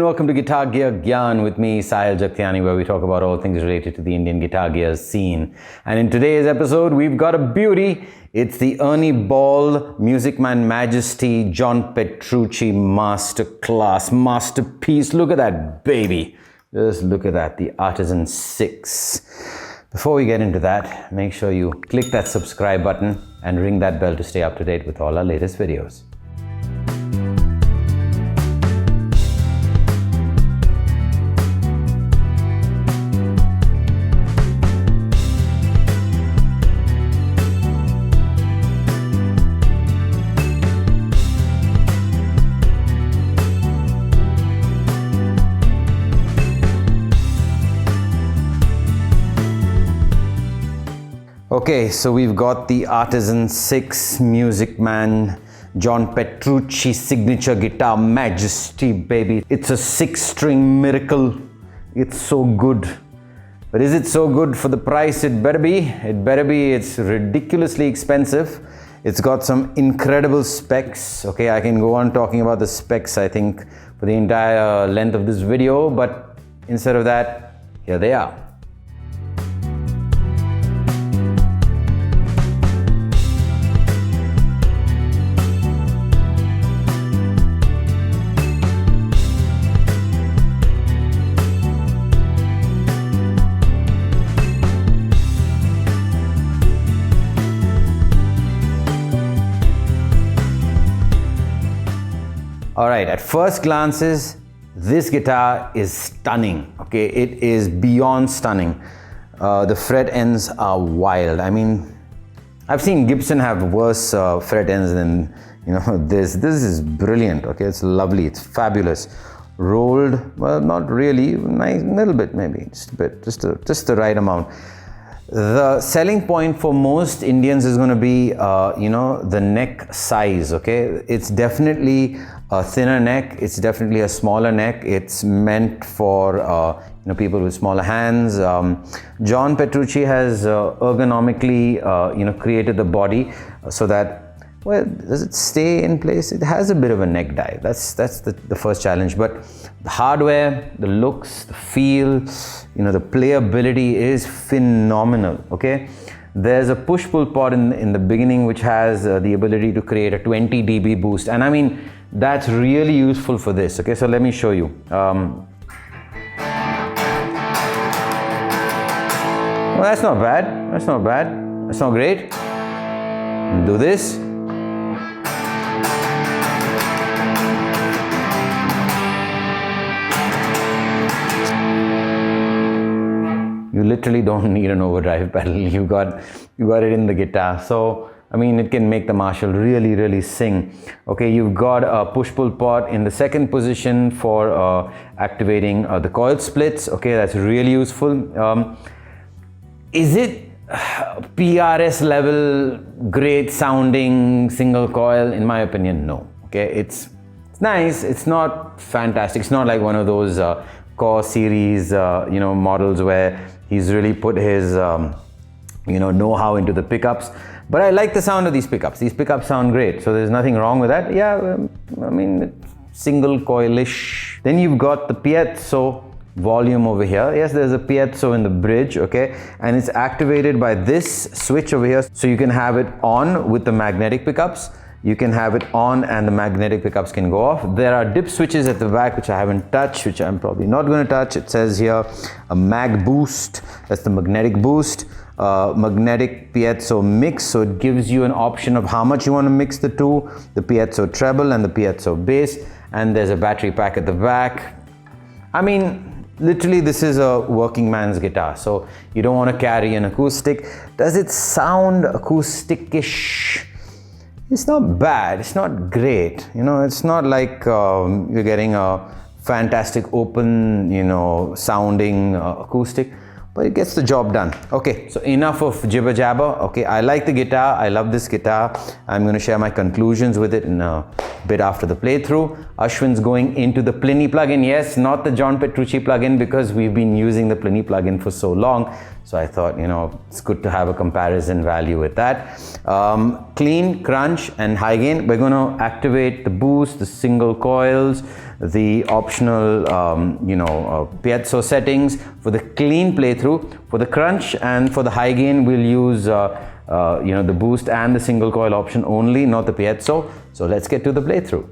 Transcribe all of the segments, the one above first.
welcome to Guitar Gear Gyan with me, Sahil Jagtiani, where we talk about all things related to the Indian guitar gear scene. And in today's episode, we've got a beauty. It's the Ernie Ball Music Man Majesty John Petrucci Masterclass Masterpiece. Look at that baby. Just look at that, the Artisan 6. Before we get into that, make sure you click that subscribe button and ring that bell to stay up to date with all our latest videos. Okay, so we've got the Artisan 6 Music Man John Petrucci signature guitar Majesty, baby. It's a 6-string miracle. It's so good. But is it so good for the price? It better be. It better be. It's ridiculously expensive. It's got some incredible specs. Okay, I can go on talking about the specs, I think, for the entire length of this video. But instead of that, here they are. All right, at first glances, this guitar is stunning, okay? It is beyond stunning. The fret ends are wild. I mean, I've seen Gibson have worse fret ends than, this. This is brilliant, okay? It's lovely, it's fabulous. Rolled, well, not really, nice, little bit maybe, just a bit, just the right amount. The selling point for most Indians is going to be, the neck size, okay? It's definitely a thinner neck. It's definitely a smaller neck. It's meant for, people with smaller hands. John Petrucci has ergonomically, created the body so that, well, does it stay in place? It has a bit of a neck dive. That's the first challenge. But the hardware, the looks, the feel, the playability is phenomenal, okay? There's a push-pull pod in the beginning which has the ability to create a 20 dB boost. And I mean, that's really useful for this, okay? So let me show you. Well, that's not bad. That's not bad. That's not great. Do this. You literally don't need an overdrive pedal. You got it in the guitar. So, I mean, it can make the Marshall really, really sing. Okay, you've got a push-pull pod in the second position for activating the coil splits. Okay, that's really useful. Is it PRS level, great sounding single coil? In my opinion, no. Okay, it's nice. It's not fantastic. It's not like one of those Core series, models where he's really put his, know-how into the pickups. But I like the sound of these pickups. These pickups sound great, so there's nothing wrong with that. Yeah, I mean, single coilish. Then you've got the piezo volume over here. Yes, there's a piezo in the bridge, okay? And it's activated by this switch over here. So you can have it on with the magnetic pickups. You can have it on and the magnetic pickups can go off. There are dip switches at the back which I haven't touched, which I'm probably not going to touch. It says here a mag boost. That's the magnetic boost. Magnetic piezo mix, so it gives you an option of how much you want to mix the two, the piezo treble and the piezo bass. And there's a battery pack at the back. I mean, literally this is a working man's guitar, so you don't want to carry an acoustic. Does it sound acoustic-ish? It's not bad, it's not great, it's not like you're getting a fantastic open, sounding acoustic, but it gets the job done. Okay, so enough of jibber jabber. Okay, I like the guitar, I love this guitar. I'm going to share my conclusions with it in a bit after the playthrough. Ashwin's going into the Plini plugin. Yes, not the John Petrucci plugin, because we've been using the Plini plugin for so long. So I thought, you know, it's good to have a comparison value with that. Clean, crunch, and high gain. We're going to activate the boost, the single coils, the optional, piezo settings for the clean playthrough. For the crunch and for the high gain, we'll use, the boost and the single coil option only, not the piezo. So let's get to the playthrough.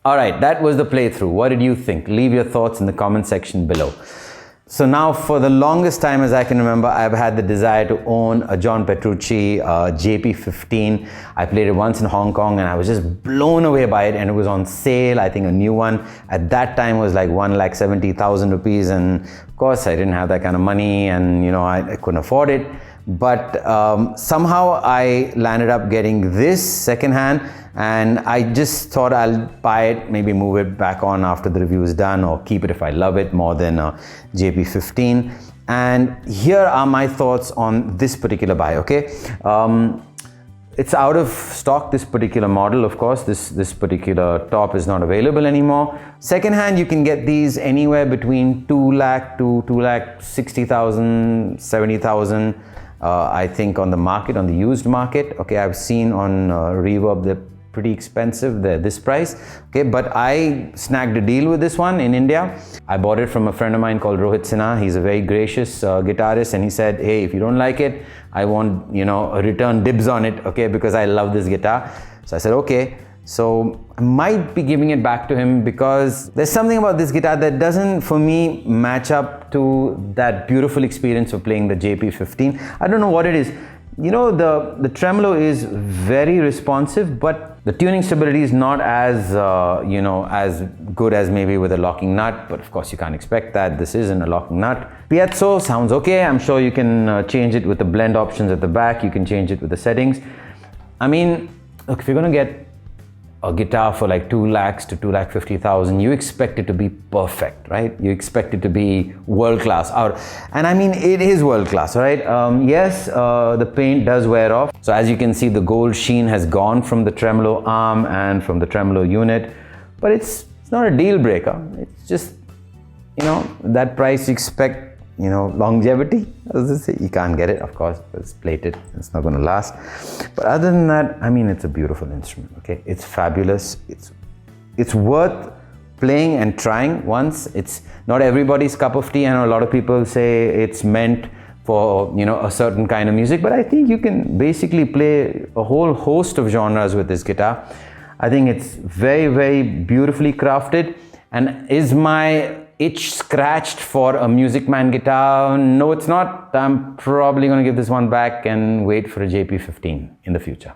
Alright, that was the playthrough. What did you think? Leave your thoughts in the comment section below. So now, for the longest time as I can remember, I've had the desire to own a John Petrucci JP15. I played it once in Hong Kong and I was just blown away by it, and it was on sale. I think a new one at that time was like 1,70,000 rupees, and of course I didn't have that kind of money, and you know, I couldn't afford it. but somehow I landed up getting this secondhand, and I just thought I'll buy it, maybe move it back on after the review is done, or keep it if I love it more than JP15. And here are my thoughts on this particular buy, okay? It's out of stock, this particular model, of course. This particular top is not available anymore. Secondhand, you can get these anywhere between 2 lakh to 2,60,000, 70,000, I think, on the market, on the used market. Okay, I've seen on Reverb they're pretty expensive, they're this price. Okay, but I snagged a deal with this one in India. I bought it from a friend of mine called Rohit Sinha. He's a very gracious guitarist, and he said, hey, if you don't like it, I want, you know, a return dibs on it, okay, because I love this guitar. So I said, okay. So I might be giving it back to him because there's something about this guitar that doesn't, for me, match up to that beautiful experience of playing the JP15. I don't know what it is. You know, the tremolo is very responsive, but the tuning stability is not as, you know, as good as maybe with a locking nut. But of course, you can't expect that. This isn't a locking nut. Piezo sounds okay. I'm sure you can change it with the blend options at the back. You can change it with the settings. I mean, look, if you're going to get a guitar for like 2 lakhs to 2,50,000, you expect it to be perfect, right? You expect it to be world class. And I mean, it is world class, right? Yes, the paint does wear off. So as you can see, the gold sheen has gone from the tremolo arm and from the tremolo unit, but it's not a deal breaker. It's just, you know, that price you expect, you know, longevity. You can't get it, of course, it's plated, it's not going to last. But other than that, I mean, it's a beautiful instrument, okay? It's fabulous. It's worth playing and trying once. It's not everybody's cup of tea. I know a lot of people say it's meant for, you know, a certain kind of music, but I think you can basically play a whole host of genres with this guitar. I think it's very, very beautifully crafted. And is my itch scratched for a Music Man guitar? No, it's not. I'm probably going to give this one back and wait for a JP15 in the future.